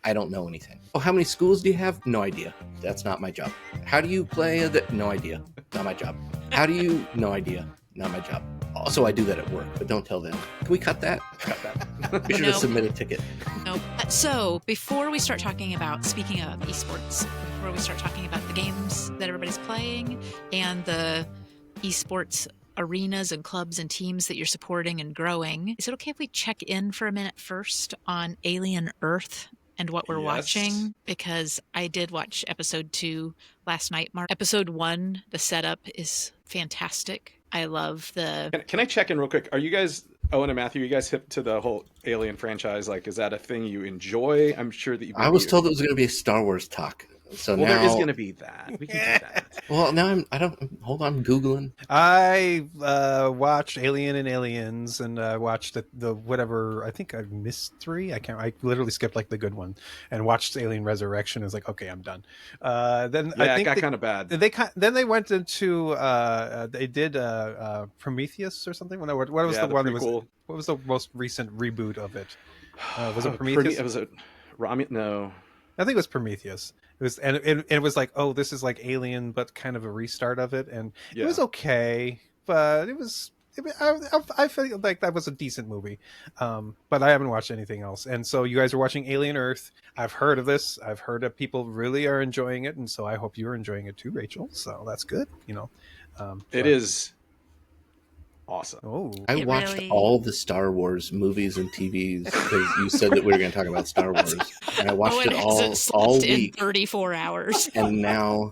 I don't know anything. Oh, how many schools do you have? No idea. That's not my job. How do you play? No idea. Not my job. How do you? No idea. Not my job. Also, I do that at work, but don't tell them. Can we cut that? Cut that. We should have submitted a ticket. No. So before we start talking about, speaking of esports, before we start talking about the games that everybody's playing and the esports arenas and clubs and teams that you're supporting and growing, is it okay if we check in for a minute first on Alien Earth and what we're watching? Because I did watch episode 2 last night, Mark. Episode 1, the setup is fantastic. I love the... Can I check in real quick? Are you guys, Owen and Matthew, you guys hip to the whole Alien franchise? Like, is that a thing you enjoy? I'm sure that you... I was told it was going to be a Star Wars talk. So well, now there is going to be that. We can do that. Well, now I'm Googling. I watched Alien and Aliens, and watched the whatever. I think I missed 3. I literally skipped like the good one, and watched Alien Resurrection. I was like, okay, I'm done. Then yeah, I think it got kind of bad. Then they went into they did Prometheus or something. What was the one that was? What was the most recent reboot of it? Was it Prometheus? Was it Rami? No, I think it was Prometheus. It was, and it was like, oh, this is like Alien, but kind of a restart of it, and it was okay, but I feel like that was a decent movie, but I haven't watched anything else. And so you guys are watching Alien Earth. I've heard of this. I've heard that people really are enjoying it, and so I hope you're enjoying it too, Rachel. So that's good, It is awesome. Oh, I watched all the Star Wars movies and TVs because you said that we were going to talk about Star Wars, and I watched it all week, 34 hours, and now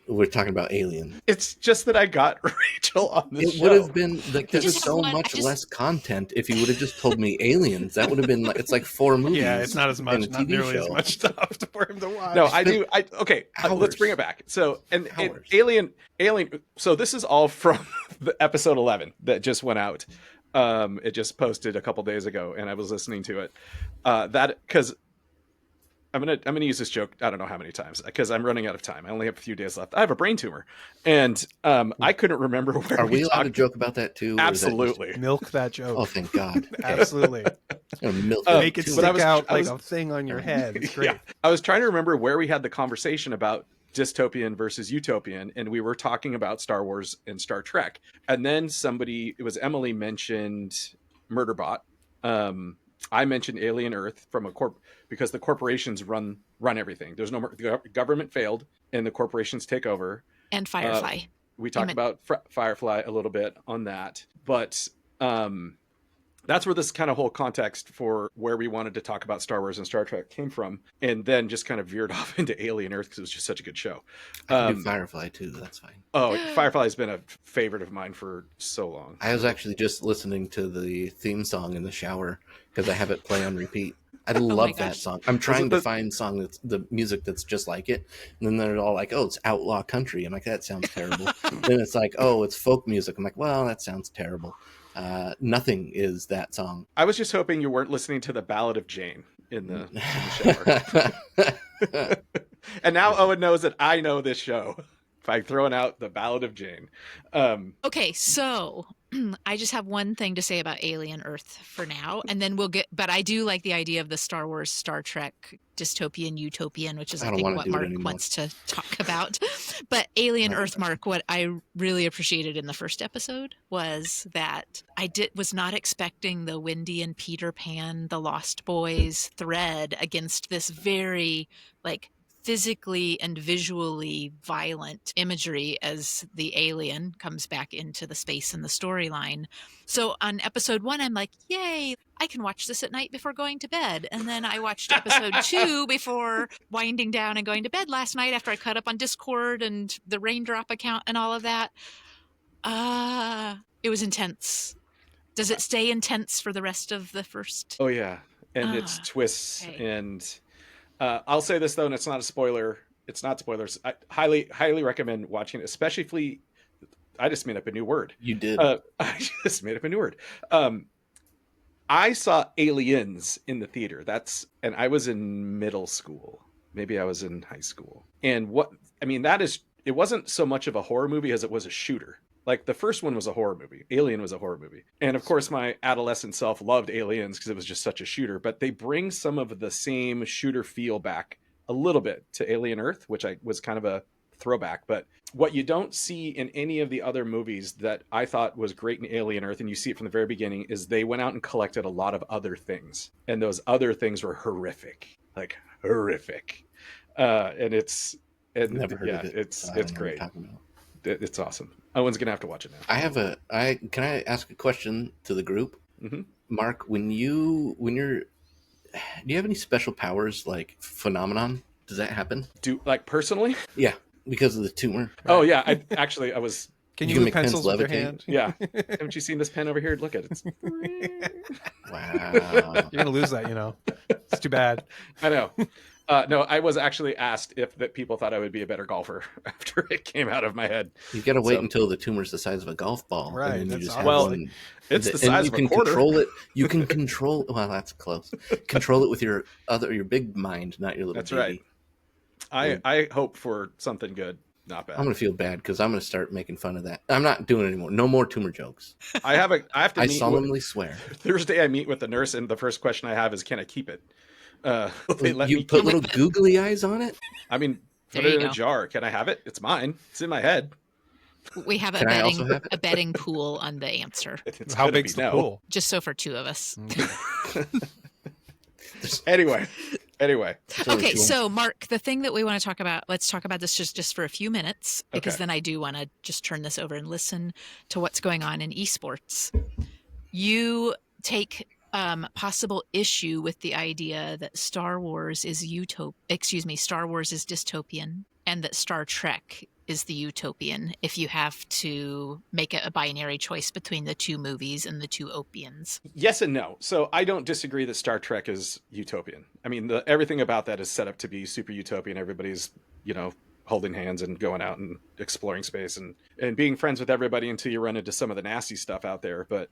we're talking about Alien. It's just that I got Rachel on this show. It would have been like there's so much less content if you would have just told me Aliens. That would have been like it's like 4 movies. Yeah, it's not as much, not nearly as much stuff for him to watch. No, I do. Okay, let's bring it back. So, Alien. So this is all from the episode 11 that just went out. It just posted a couple days ago, and I was listening to it. Because I'm gonna use this joke I don't know how many times because I'm running out of time. I only have a few days left. I have a brain tumor, and I couldn't remember where. Are we allowed to joke about that too? Absolutely, milk that joke. Oh, thank God! Absolutely, make it stick out like a thing on your head. It's great. Yeah. I was trying to remember where we had the conversation about Dystopian versus Utopian, and we were talking about Star Wars and Star Trek, and then Emily mentioned Murderbot. I mentioned Alien Earth from because the corporations run everything. There's no the government failed, and the corporations take over. And Firefly. We talked about Firefly a little bit on that, but that's where this kind of whole context for where we wanted to talk about Star Wars and Star Trek came from, and then just kind of veered off into Alien Earth because it was just such a good show. I can do Firefly too. That's fine. Oh, Firefly has been a favorite of mine for so long. I was actually just listening to the theme song in the shower because I have it play on repeat. I love that song. I'm trying to find the music that's just like it. And then they're all like, oh, it's outlaw country. I'm like, that sounds terrible. Then it's like, oh, it's folk music. I'm like, well, that sounds terrible. Nothing is that song. I was just hoping you weren't listening to the Ballad of Jane in the shower. And now Owen knows that I know this show by throwing out the Ballad of Jane. Okay, so I just have one thing to say about Alien Earth for now, and then but I do like the idea of the Star Wars, Star Trek, Dystopian, Utopian, which is I think what Mark wants to talk about. But Alien Earth, Mark, what I really appreciated in the first episode was that was not expecting the Wendy and Peter Pan, the Lost Boys thread against this very physically and visually violent imagery as the alien comes back into the space in the storyline. So on episode 1, I'm like, yay, I can watch this at night before going to bed. And then I watched episode 2 before winding down and going to bed last night after I caught up on Discord and the Raindrop account and all of that. It was intense. Does it stay intense for the rest of the first? Oh, yeah. And it's twists and... I'll say this though, and it's not a spoiler. It's not spoilers. I highly recommend watching it, especially if I just made up a new word. You did. I just made up a new word. I saw Aliens in the theater. And I was in middle school. Maybe I was in high school. And it wasn't so much of a horror movie as it was a shooter. Like the first one was a horror movie. Alien was a horror movie. And of course, my adolescent self loved Aliens because it was just such a shooter. But they bring some of the same shooter feel back a little bit to Alien Earth, which was kind of a throwback. But what you don't see in any of the other movies that I thought was great in Alien Earth, and you see it from the very beginning, is they went out and collected a lot of other things. And those other things were horrific. Like horrific. And it's... And Never heard of it. It's great. It's awesome. Owen's gonna have to watch it now. Can I ask a question to the group? Mm-hmm. Mark, do you have any special powers like phenomenon? Does that happen? Like personally? Yeah, because of the tumor. Right? Oh yeah, I was. Can you make pencils with your hand? Yeah. Haven't you seen this pen over here? Look at it. Wow. You're gonna lose that, It's too bad. I know. No, I was actually asked if that people thought I would be a better golfer after it came out of my head. You got to wait until the tumor's the size of a golf ball, right? And then you just it's the size of a quarter. Control it. You can control. Well, that's close. Control it with your big mind, not your little. That's baby. right. I hope for something good, not bad. I'm gonna feel bad because I'm gonna start making fun of that. I'm not doing it anymore. No more tumor jokes. I have to. I solemnly swear. Thursday, I meet with the nurse, and the first question I have is, "Can I keep it?" They let me put little googly eyes on it. I mean, put it in a jar. Can I have it? It's mine. It's in my head. We have a betting pool on the answer. How big's the pool? Just so for two of us. Anyway. Okay, so Mark, the thing that we want to talk about, let's talk about this just for a few minutes, because then I do want to just turn this over and listen to what's going on in esports. You take possible issue with the idea that Star Wars is dystopian, and that Star Trek is the utopian, if you have to make a binary choice between the two movies and the two opians. Yes and no. So I don't disagree that Star Trek is utopian. I mean, everything about that is set up to be super utopian. Everybody's, holding hands and going out and exploring space and being friends with everybody until you run into some of the nasty stuff out there. But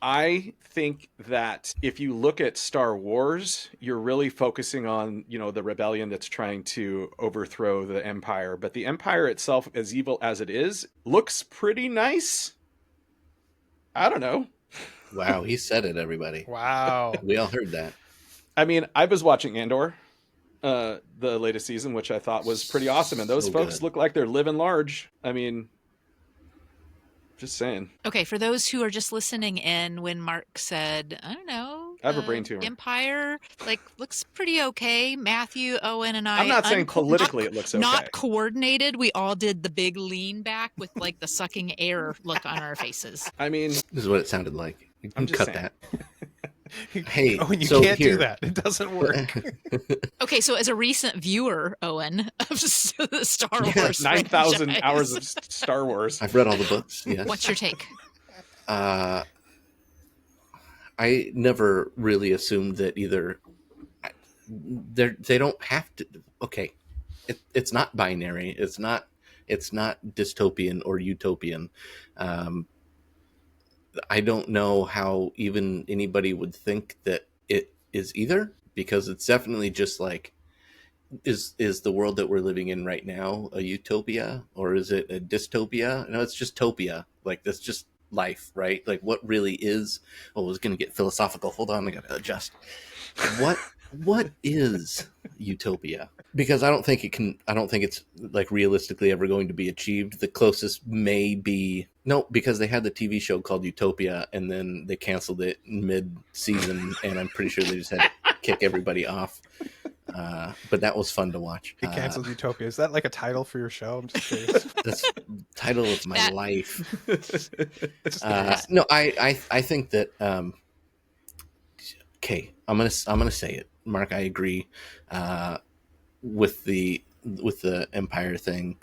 I think that if you look at Star Wars, you're really focusing on, the rebellion that's trying to overthrow the Empire. But the Empire itself, as evil as it is, looks pretty nice. I don't know. Wow, he said it, everybody. Wow. We all heard that. I mean, I was watching Andor, the latest season, which I thought was pretty awesome. And those folks look like they're living large. I mean... Just saying. Okay, for those who are just listening in, when Mark said, I don't know, I have a brain tumor. Empire looks pretty okay. Matthew, Owen, and I. I'm not saying politically it looks okay. Not coordinated. We all did the big lean back with the sucking air look on our faces. I mean, this is what it sounded like. I'm just cut saying. that. Hey, you can't do that. It doesn't work. Okay, so as a recent viewer, Owen, of the Star Wars 9,000 hours of Star Wars. I've read all the books. Yes. What's your take? I never really assumed that either. They don't have to. Okay, it's not binary. It's not dystopian or utopian. I don't know how even anybody would think that it is either, because it's definitely just is the world that we're living in right now a utopia or is it a dystopia? No, it's just topia. That's just life, right? What really is? Oh, I was going to get philosophical. Hold on, I got to adjust. What is utopia? Because I don't think it's realistically ever going to be achieved. The closest may be because they had the TV show called Utopia and then they canceled it mid-season and I'm pretty sure they just had to kick everybody off. But that was fun to watch. They canceled Utopia. Is that like a title for your show? I'm just curious. That's the title of my life. No, I think that okay, I'm gonna say it. Mark, I agree with the Empire thing.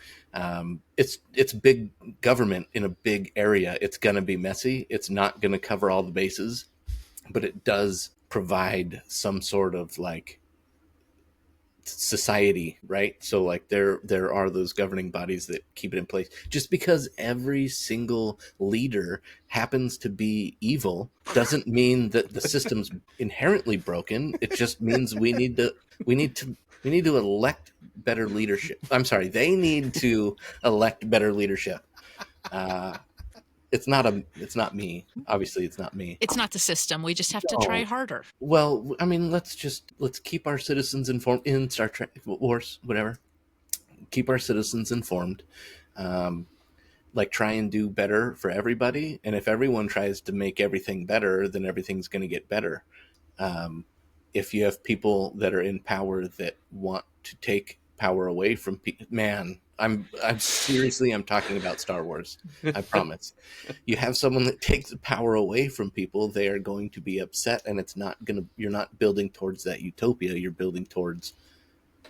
It's big government in a big area. It's gonna be messy. It's not gonna cover all the bases, but it does provide some sort of society, right? So there are those governing bodies that keep it in place. Just because every single leader happens to be evil doesn't mean that the system's inherently broken. It just means we need to elect better leadership. I'm sorry, they need to elect better leadership. It's not me. Obviously, it's not me. It's not the system. We just have to try harder. Well, I mean, let's keep our citizens informed in Star Trek Wars, whatever. Keep our citizens informed. Like, try and do better for everybody. And if everyone tries to make everything better, then everything's going to get better. If you have people that are in power that want to take power away from people, man, I'm seriously, I'm talking about Star Wars. I promise. You have someone that takes the power away from people, they are going to be upset, and you're not building towards that utopia. You're building towards,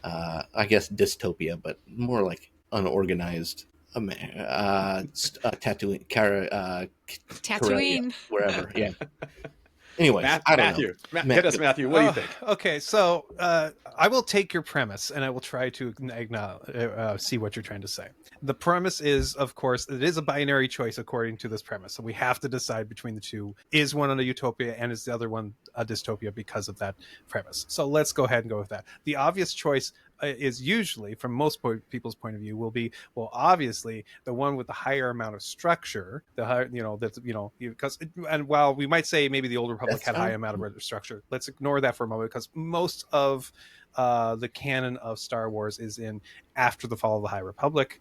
I guess, dystopia, but more like unorganized. Tatooine, Tatooine, wherever. Yeah. Anyway, Matthew, hit us, Matthew. What do you think? Okay, so I will take your premise, and I will try to see what you're trying to say. The premise is, of course, it is a binary choice according to this premise. So we have to decide between the two. Is one a utopia, and is the other one a dystopia because of that premise? So let's go ahead and go with that. The obvious choice is usually, from most people's point of view, will be, well, obviously the one with the higher amount of structure, the higher, because, and while we might say maybe the Old Republic had a high amount of structure, let's ignore that for a moment, because most of the canon of Star Wars is in after the fall of the High Republic.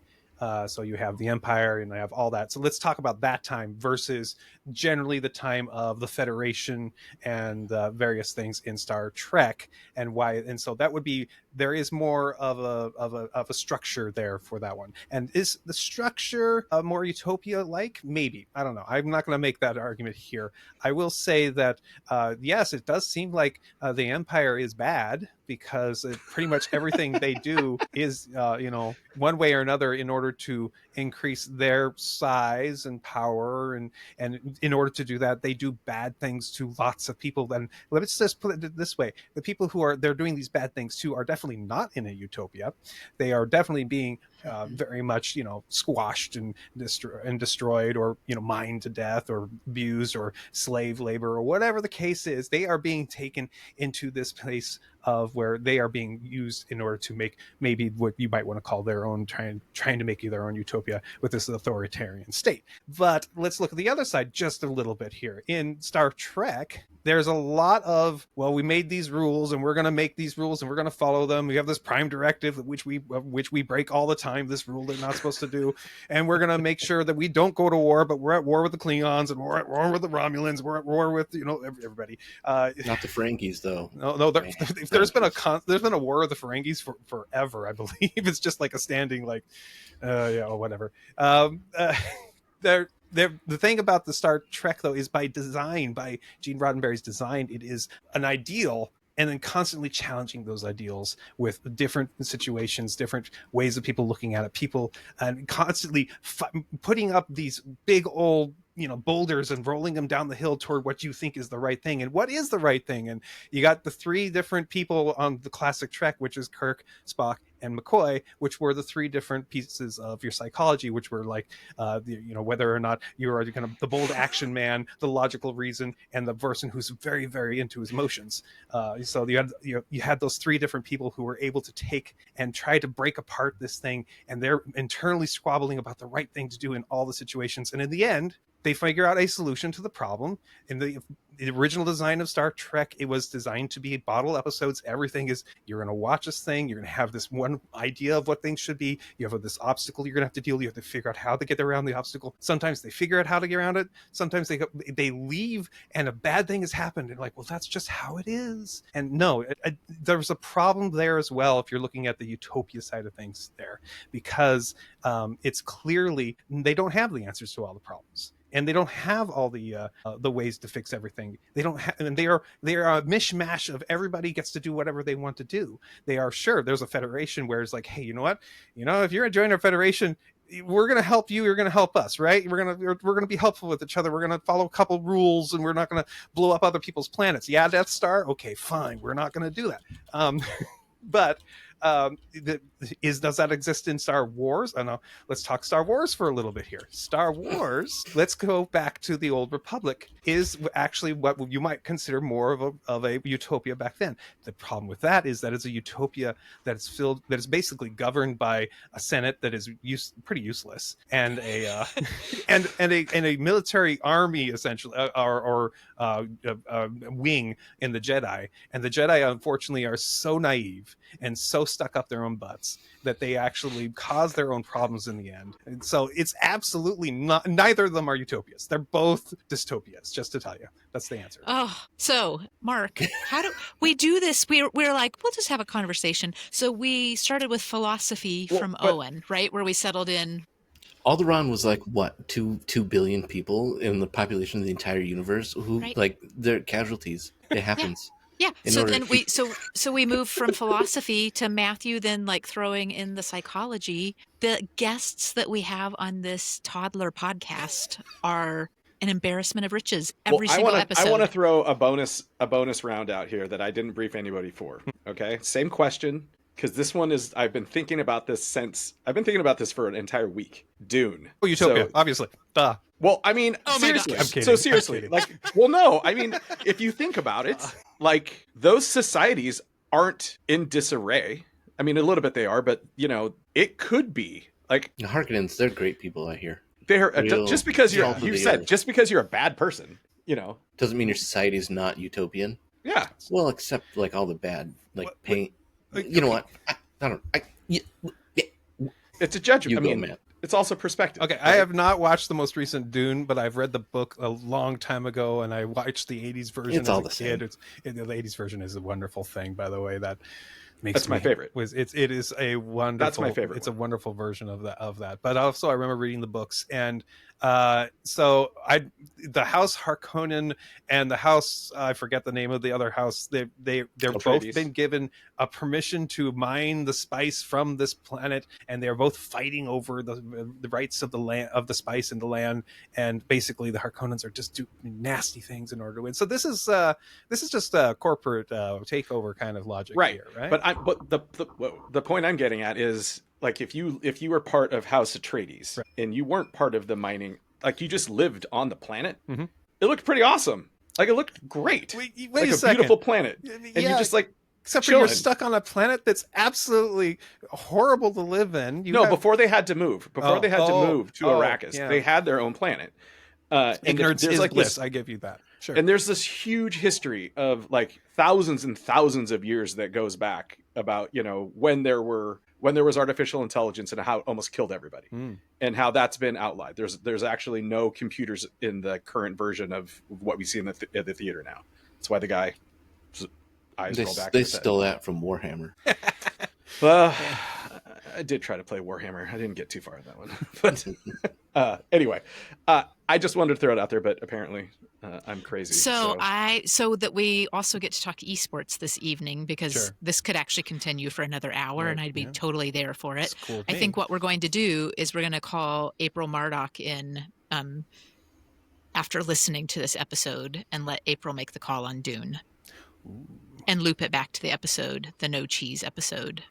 So you have the Empire and I have all that. So let's talk about that time versus generally the time of the Federation and various things in Star Trek, and why. And so that would be, there is more of a structure there for that one. And is the structure more utopia like? Maybe. I don't know. I'm not going to make that argument here. I will say that yes, it does seem like the Empire is bad, because pretty much everything they do is, one way or another, in order to increase their size and power, and in order to do that, they do bad things to lots of people. And let's just put it this way: the people who they're doing these bad things to are definitely not in a utopia. They are definitely being very much, squashed and destroyed, or mined to death, or abused, or slave labor, or whatever the case is. They are being taken into this place of where they are being used in order to make maybe what you might want to call their own, trying to make their own utopia with this authoritarian state. But let's look at the other side just a little bit here. In Star Trek, there's a lot of, well, we made these rules and we're going to make these rules and we're going to follow them. We have this prime directive which we break all the time, this rule they're not supposed to do, and we're going to make sure that we don't go to war, but we're at war with the Klingons, and we're at war with the Romulans, we're at war with everybody. Not the Ferengis, though. No, there's been a war of the Ferengis forever, I believe. It's just like a standing, like, whatever. The thing about the Star Trek, though, is by Gene Roddenberry's design, it is an ideal, and then constantly challenging those ideals with different situations, different ways of people looking at it, people, and constantly putting up these big old boulders and rolling them down the hill toward what you think is the right thing. And what is the right thing? And you got the three different people on the classic Trek, which is Kirk, Spock, and McCoy, which were the three different pieces of your psychology, which were like, whether or not you're kind of the bold action man, the logical reason, and the person who's very, very into his emotions. So you had those three different people who were able to take and try to break apart this thing, and they're internally squabbling about the right thing to do in all the situations. And in the end, they figure out a solution to the problem. In the original design of Star Trek, it was designed to be bottle episodes. Everything is, you're going to watch this thing, you're going to have this one idea of what things should be, you have this obstacle you're going to have to deal with, you have to figure out how to get around the obstacle. Sometimes they figure out how to get around it, sometimes they leave and a bad thing has happened, and like, well, that's just how it is. And no, there's a problem there as well if you're looking at the utopia side of things there, because it's clearly, they don't have the answers to all the problems. And they don't have all the ways to fix everything. They don't have, and they are a mishmash of everybody gets to do whatever they want to do. They are, sure, there's a federation where it's like, hey, you know what? If you're joining our federation, we're going to help you. You're going to help us, right? We're going to be helpful with each other. We're going to follow a couple rules, and we're not going to blow up other people's planets. Yeah, Death Star. Okay, fine. We're not going to do that. But does that exist in Star Wars? I know. Let's talk Star Wars for a little bit here. Star Wars, let's go back to the Old Republic, is actually what you might consider more of a utopia back then. The problem with that is that it's a utopia that is basically governed by a Senate that is pretty useless, and a and a military army essentially, or wing in the Jedi. And the Jedi, unfortunately, are so naive and so stuck up their own butts that they actually cause their own problems in the end. And so it's absolutely not, neither of them are utopias. They're both dystopias, just to tell you. That's the answer. Oh, so Mark, how do we do this? We're like, we'll just have a conversation. So we started with philosophy from Owen, right? Where we settled in. Alderaan was like, what, 2 billion people in the population of the entire universe who, like, they're casualties. It happens. Yeah. So then we move from philosophy to Matthew, then like throwing in the psychology. The guests that we have on this toddler podcast are an embarrassment of riches every single episode. I want to throw a bonus round out here that I didn't brief anybody for. Okay. Same question. Because this one is, I've been thinking about this for an entire week. Dune. Oh, Utopia, obviously. Duh. Well, I mean, seriously. I'm kidding. So seriously, like, well, no, I mean, if you think about it, like, those societies aren't in disarray. I mean, a little bit they are, but, you know, it could be. Like, the Harkonnens, they're great people, I hear. They're just because just because you're a bad person, you know, doesn't mean your society is not utopian. Yeah. Well, except like all the bad, like paint. You know what? I don't. It's a judgment. I mean, Matt. It's also perspective. Okay, right? I have not watched the most recent Dune, but I've read the book a long time ago, and I watched the '80s version as a kid. The '80s version is a wonderful thing, by the way. That's my favorite. It is a wonderful. That's my favorite. It's a wonderful version of that. But also, I remember reading the books, and so the House Harkonnen and the House, I forget the name of the other house. They're both been given a permission to mine the spice from this planet, and they're both fighting over the rights of the land, of the spice in the land. And basically, the Harkonnens are just doing nasty things in order to win. So this is just a corporate takeover kind of logic, here, right? But the point I'm getting at is, like, if you were part of House Atreides and you weren't part of the mining, like, you just lived on the planet, it looked pretty awesome. Like, it looked great. Wait like a second. Beautiful planet. And you just like, except for you're stuck on a planet that's absolutely horrible to live in. Before they had to move. Before they had to move to Arrakis, they had their own planet. Ignorance is like bliss. I give you that. Sure. And there's this huge history of like thousands and thousands of years that goes back about, you know, when there was artificial intelligence and how it almost killed everybody, and how that's been outlawed. There's actually no computers in the current version of what we see in the theater now. That's why the guy eyes roll back. They stole that from Warhammer. Well, I did try to play Warhammer. I didn't get too far in that one. But anyway, I just wanted to throw it out there, but apparently I'm crazy. So that we also get to talk esports this evening, because this could actually continue for another hour, and I'd be totally there for it. Cool. I think what we're going to do is we're going to call April Murdoch in after listening to this episode, and let April make the call on Dune. Ooh. And loop it back to the episode, the no cheese episode,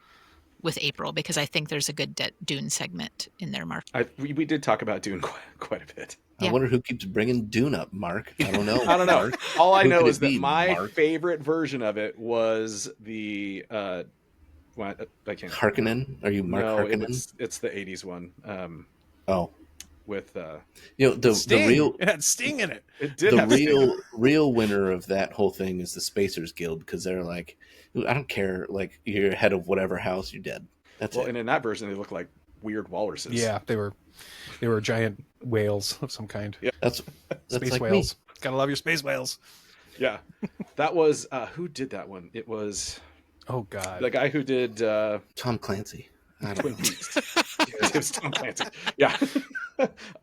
with April, because I think there's a good Dune segment in there, Mark. We did talk about Dune quite a bit. I wonder who keeps bringing Dune up, Mark. I don't know. I don't know. All I know is that my favorite version of it was the I can't. Harkonnen? Are you Mark Harkonnen? It's the 80s one. With the real, it had Sting in it. It did. The real winner of that whole thing is the Spacers Guild, because they're like, I don't care, like, you're head of whatever house, you're dead. That's it. And in that version, they look like weird walruses. Yeah, they were giant whales of some kind. Yeah, that's space like whales. Me. Gotta love your space whales. Yeah, that was who did that one? It was the guy who did Tom Clancy. Twin Peaks. It was Tom Clancy. Yeah.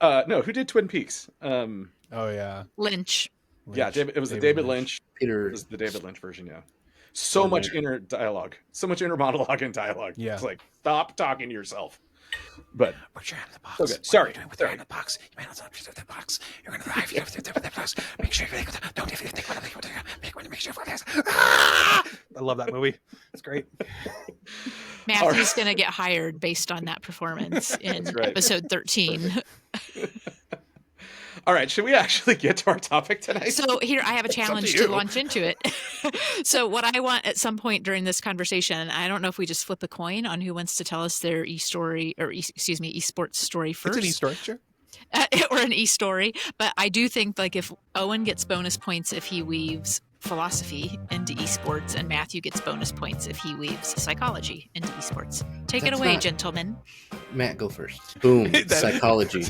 No, who did Twin Peaks? Lynch. Yeah, it was David Lynch. Peter. It was the David Lynch version, yeah. So much inner dialogue. So much inner monologue and dialogue. Yeah. It's like, stop talking to yourself. But put your hand in the box. Okay. Sorry. What are you doing with your hand in the box? You might not know with the box. You're going to drive you with the box. Make sure you don't even think about it. Make sure you this. I love that movie. It's great. Matthew's going to get hired based on that performance in episode 13. All right, should we actually get to our topic tonight? So here, I have a challenge to launch into it. So what I want at some point during this conversation, I don't know if we just flip a coin on who wants to tell us their esports story first. It's an e-story, sure. Or an e-story. But I do think like if Owen gets bonus points if he weaves philosophy into esports, and Matthew gets bonus points if he weaves psychology into esports. Take it away, gentlemen. Matt, go first. Boom. Psychology.